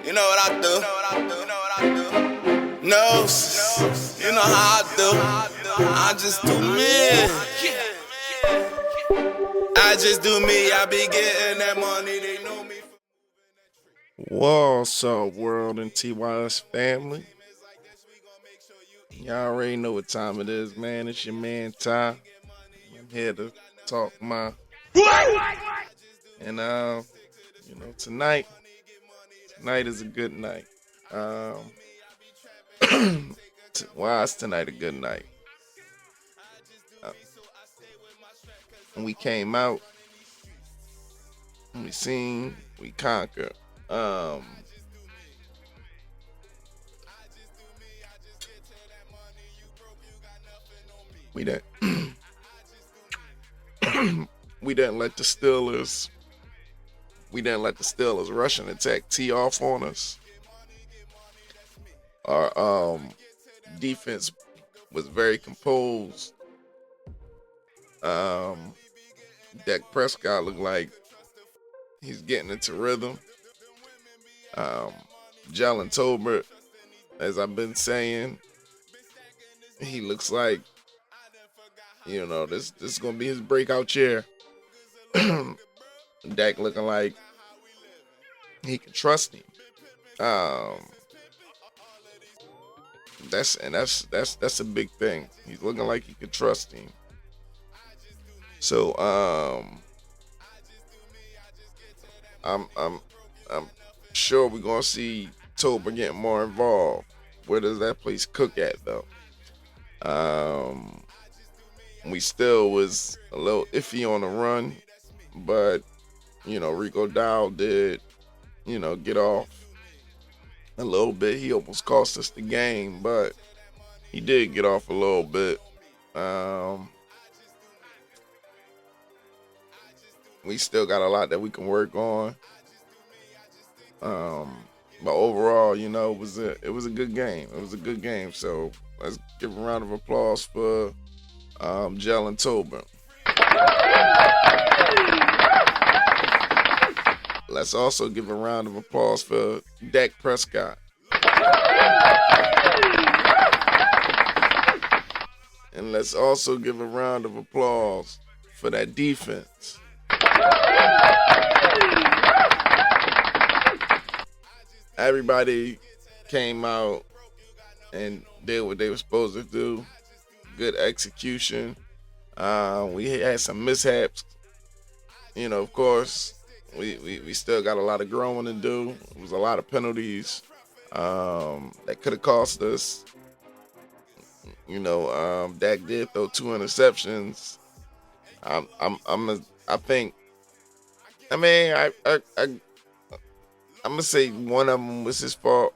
You know what I do? No, you know how I do. I just do me. I just do me. I be getting that money. They know me. What's up, world and TYS family? Y'all already know what time it is, man. It's your man Ty. I'm here to talk my and tonight is a good night. Um, why is tonight a good night? When we came out, we seen, we conquered. We didn't we didn't let the Steelers rush and attack tee off on us. Our defense was very composed. Dak Prescott looked like he's getting into rhythm. Jalen Tolbert, as I've been saying, he looks like, this is gonna be his breakout year. Dak looking like he can trust him. That's a big thing. He's looking like he can trust him. So I'm sure we're gonna see Tolbert getting more involved. Where does that place cook at though? We still was a little iffy on the run, but Rico Dowd did, get off a little bit. He almost cost us the game, but he did get off a little bit. We still got a lot that we can work on. But overall, it was a good game. It was a good game. So let's give a round of applause for Jalen Tolbert. Let's also give a round of applause for Dak Prescott. And let's also give a round of applause for that defense. Everybody came out and did what they were supposed to do. Good execution. We had some mishaps. Of course, we still got a lot of growing to do. It was a lot of penalties that could have cost us. Dak did throw 2 interceptions. I'm gonna say one of them was his fault.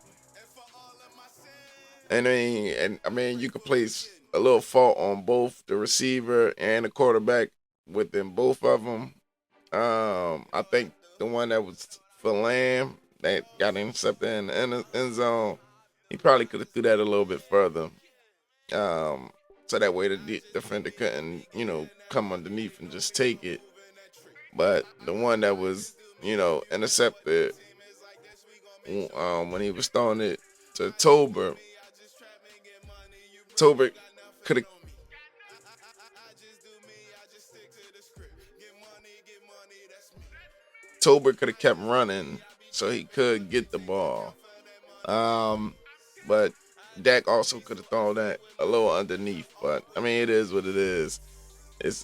You could place a little fault on both the receiver and the quarterback within both of them. I think the one that was for Lamb that got intercepted in the end zone, he probably could have threw that a little bit further. So that way the defender couldn't, come underneath and just take it. But the one that was, intercepted when he was throwing it to Tolbert could have kept running so he could get the ball. But Dak also could have thrown that a little underneath. But it is what it is. It's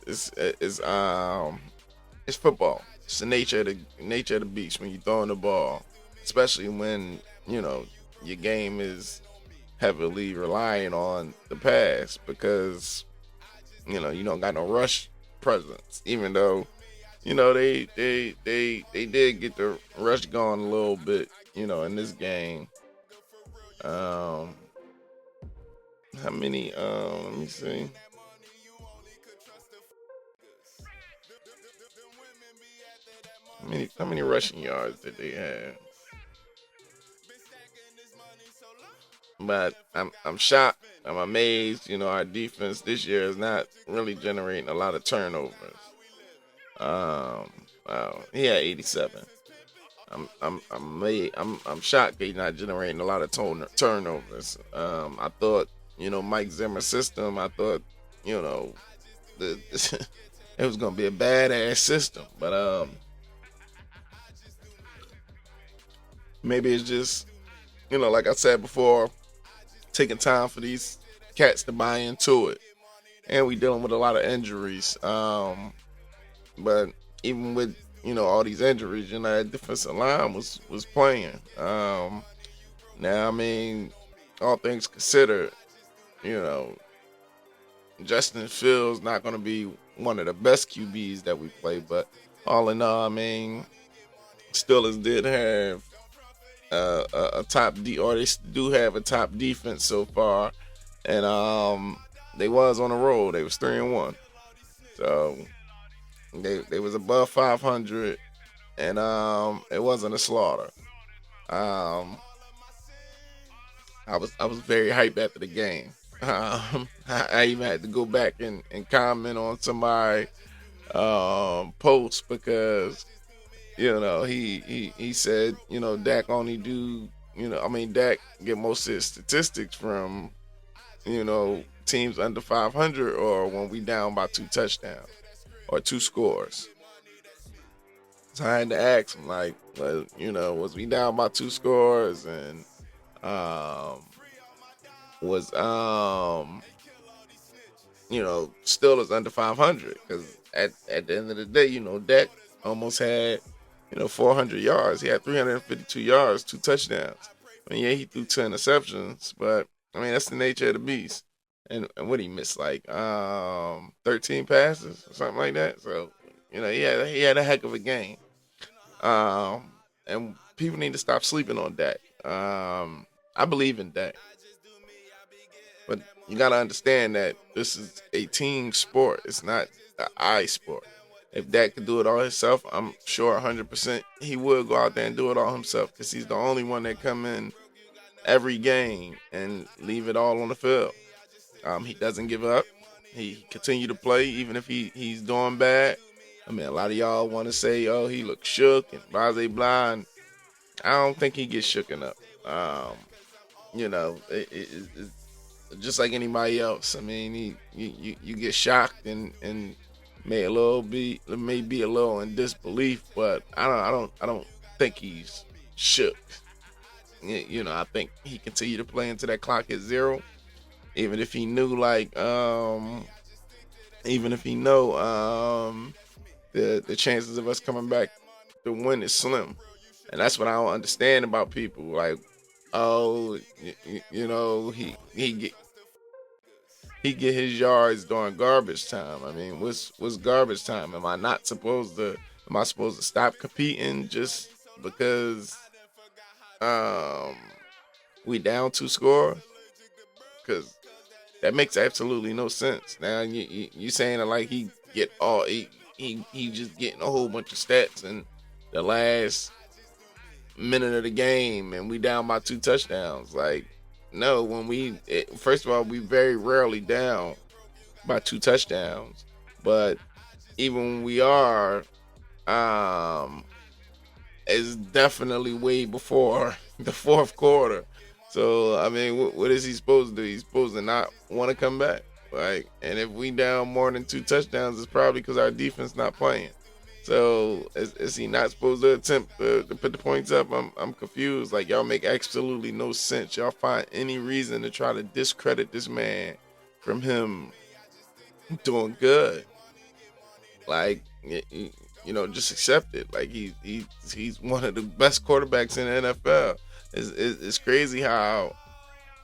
football. It's the nature of the beast when you're throwing the ball, especially when your game is heavily relying on the pass because you don't got no rush presence. Even though they did get the rush going a little bit in this game. How many? Let me see. How many rushing yards did they have? But I'm shocked. I'm amazed. Our defense this year is not really generating a lot of turnovers. He had 87. I'm shocked he's not generating a lot of turnovers. I thought, Mike Zimmer's system. I thought, the it was gonna be a badass system, but maybe it's just, like I said before, taking time for these cats to buy into it, and we dealing with a lot of injuries. But even with all these injuries, that defensive line was playing. Now, I mean, all things considered, you know, Justin Fields not going to be one of the best QBs that we play, but all in all, I mean, Steelers did have a top or they do have a top defense so far, and they was on the road. They was 3-1, so they was above 500, and it wasn't a slaughter. Um, I was very hyped after the game. I even had to go back and comment on somebody post because he said Dak only do Dak get most of his statistics from teams under 500 or when we down by 2 touchdowns or 2 scores. So I had to ask him was we down by 2 scores and was Steelers under 500 because at the end of the day, Dak almost had 400 yards. He had 352 yards, 2 touchdowns. I mean, yeah, he threw 2 interceptions, but I mean that's the nature of the beast. And what he missed 13 passes or something like that. So he had a heck of a game. And people need to stop sleeping on Dak. I believe in Dak. But you got to understand that this is a team sport. It's not an eye sport. If Dak could do it all himself, I'm sure 100% he would go out there and do it all himself because he's the only one that come in every game and leave it all on the field. He doesn't give up. He continue to play even if he's doing bad. I mean, a lot of y'all want to say, oh, he looks shook and blah, blah, blah. And I don't think he gets shooken up. It's just like anybody else. I mean, you get shocked and may be a little in disbelief, but I don't think he's shook. I think he continue to play into that clock at 0, even if he knew the chances of us coming back to win is slim. And that's what I don't understand about people. Like, oh, he get his yards during garbage time. I mean, what's garbage time? Am I supposed to stop competing just because we down 2 scores? Because that makes absolutely no sense. Now you saying that he get all he just getting a whole bunch of stats in the last minute of the game and we down by 2 touchdowns. No, first of all, we very rarely down by 2 touchdowns, but even when we are, it's definitely way before the 4th quarter. So, I mean, what is he supposed to do? He's supposed to not want to come back. And if we down more than 2 touchdowns, it's probably because our defense not playing. So, is he not supposed to attempt to put the points up? I'm confused. Y'all make absolutely no sense. Y'all find any reason to try to discredit this man from him doing good. Just accept it. He's one of the best quarterbacks in the NFL. It's crazy how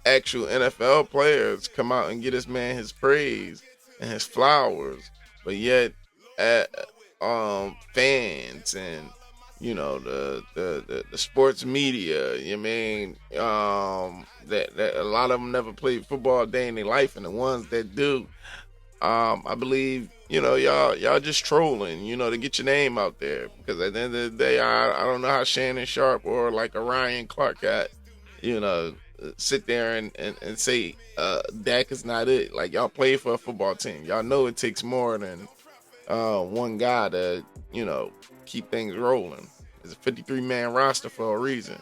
actual NFL players come out and give this man his praise and his flowers, but yet fans and the sports media, that a lot of them never played football a day in their life, and the ones that do, I believe y'all just trolling to get your name out there, because at the end of the day, I don't know how Shannon Sharp or a Ryan Clark got sit there and say Dak is not it. Y'all play for a football team, y'all know it takes more than one guy to keep things rolling. It's a 53-man roster for a reason.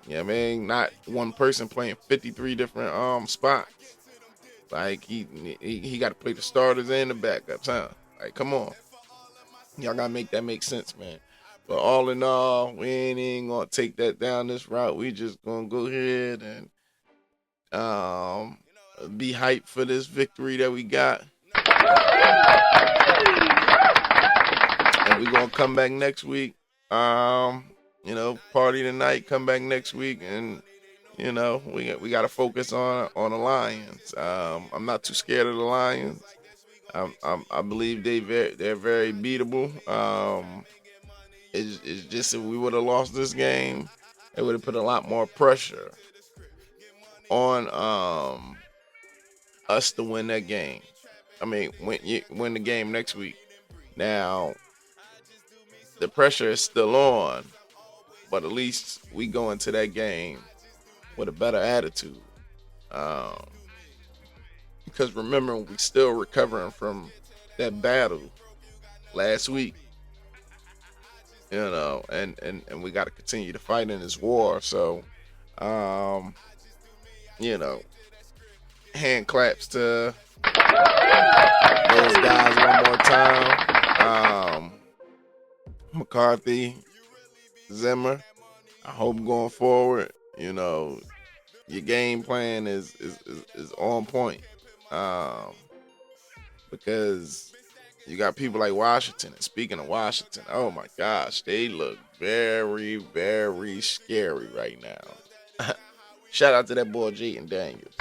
You know what I mean? Not one person playing 53 different spots. Like he got to play the starters and the backups, huh? Like, come on, y'all gotta make that make sense, man. But all in all, we ain't gonna take that down this route. We just gonna go ahead and be hyped for this victory that we got, and we gonna come back next week. Party tonight. Come back next week, and we got to focus on the Lions. I'm not too scared of the Lions. I believe they're very beatable. It's just if we would have lost this game, it would have put a lot more pressure on us to win that game. I mean, win the game next week. Now, the pressure is still on, but at least we go into that game with a better attitude. Because remember, we still recovering from that battle last week. And we got to continue to fight in this war. So, hand claps to those guys one more time. McCarthy, Zimmer, I hope going forward, your game plan is on point. Because you got people like Washington. And speaking of Washington, oh my gosh, they look very, very scary right now. Shout out to that boy Jalen Daniels.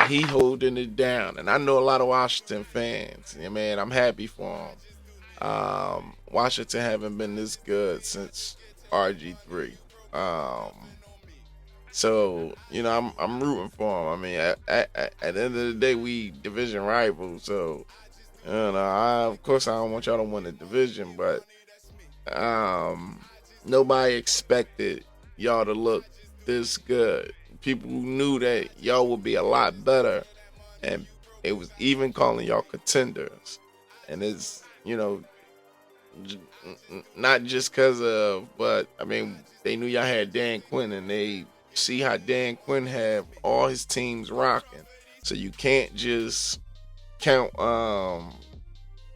He holding it down. And I know a lot of Washington fans. Yeah, man, I'm happy for him. Washington haven't been this good since RG3. So, I'm rooting for him. I mean, at the end of the day, we division rivals. So, of course, I don't want y'all to win the division, but nobody expected y'all to look this good. People knew that y'all would be a lot better, and it was even calling y'all contenders. And it's, not just because of, but I mean, they knew y'all had Dan Quinn, and they see how Dan Quinn have all his teams rocking. So you can't just count.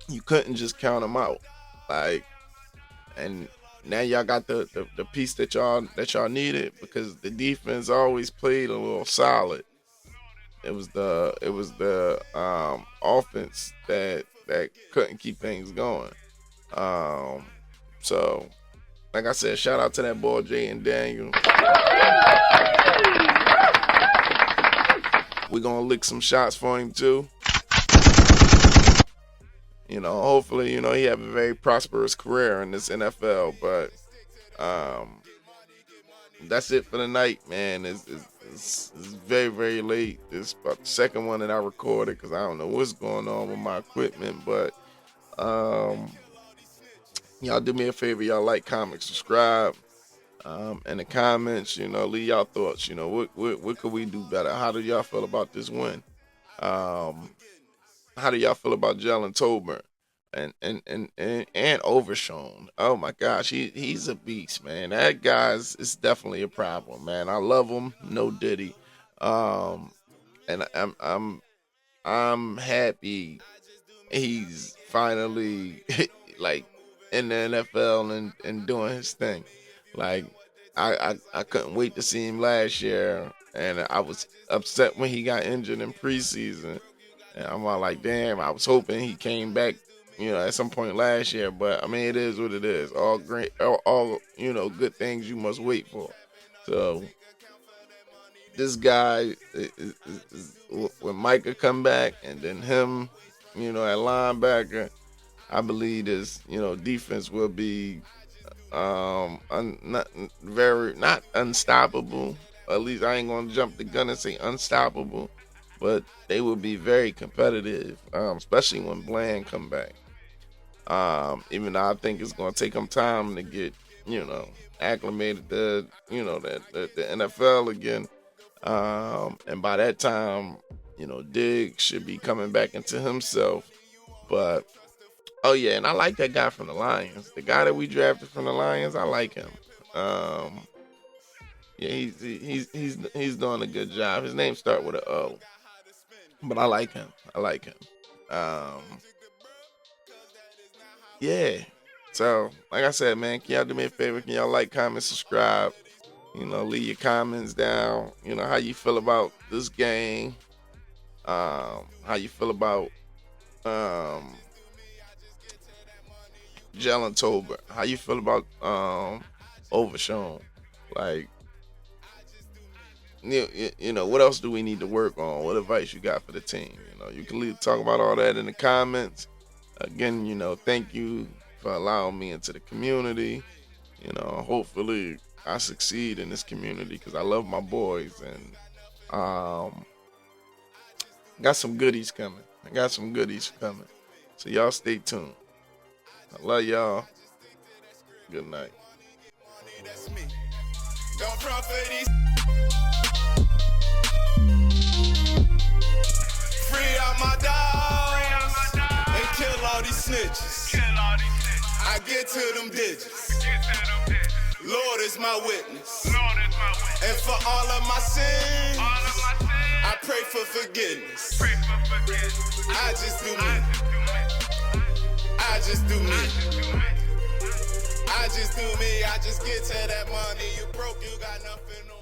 You couldn't just count them out, like. And now y'all got the piece that y'all needed, because the defense always played a little solid. It was the offense that couldn't keep things going. So, like I said, shout out to that boy Jay and Daniel. We're gonna lick some shots for him too. Hopefully, he have a very prosperous career in this NFL. But that's it for the night, man. It's very, very late. It's about the second one that I recorded because I don't know what's going on with my equipment. But y'all do me a favor. Y'all like, comment, subscribe. In the comments, leave y'all thoughts. What could we do better? How do y'all feel about this win? How do y'all feel about Jalen Tolbert and Overshown? Oh my gosh, he's a beast, man. That guy's is definitely a problem, man. I love him, no diddy. And I'm happy he's finally like in the NFL and doing his thing. Like I couldn't wait to see him last year, and I was upset when he got injured in preseason. And I'm all like, damn, I was hoping he came back, at some point last year. But I mean, it is what it is. All great, all good things you must wait for. So this guy, when Micah come back, and then him, at linebacker, I believe this, defense will be not unstoppable. At least I ain't gonna jump the gun and say unstoppable, but they will be very competitive, especially when Bland come back. Even though I think it's gonna take them time to get, acclimated to, the NFL again. And by that time, Diggs should be coming back into himself. But Oh yeah, and I like that guy from the Lions. The guy that we drafted from the Lions, I like him. Um, yeah, he's doing a good job. His name start with a O, but I like him. I like him. Um, yeah. So, like I said, man, can y'all do me a favor? Can y'all like, comment, subscribe? Leave your comments down. How you feel about this game? How you feel about um, Jalen Tolbert? How you feel about Overshown? Like, what else do we need to work on? What advice you got for the team? You can talk about all that in the comments. Again, thank you for allowing me into the community. Hopefully I succeed in this community because I love my boys and got some goodies coming. So y'all stay tuned. I love y'all. Good night. Don't front for these. Free out my dogs and kill all these snitches. I get to them digits. Lord is my witness. And for all of my sins, I pray for forgiveness. I just do me. I just do me. I just do me. I just get to that money. You broke, you got nothing.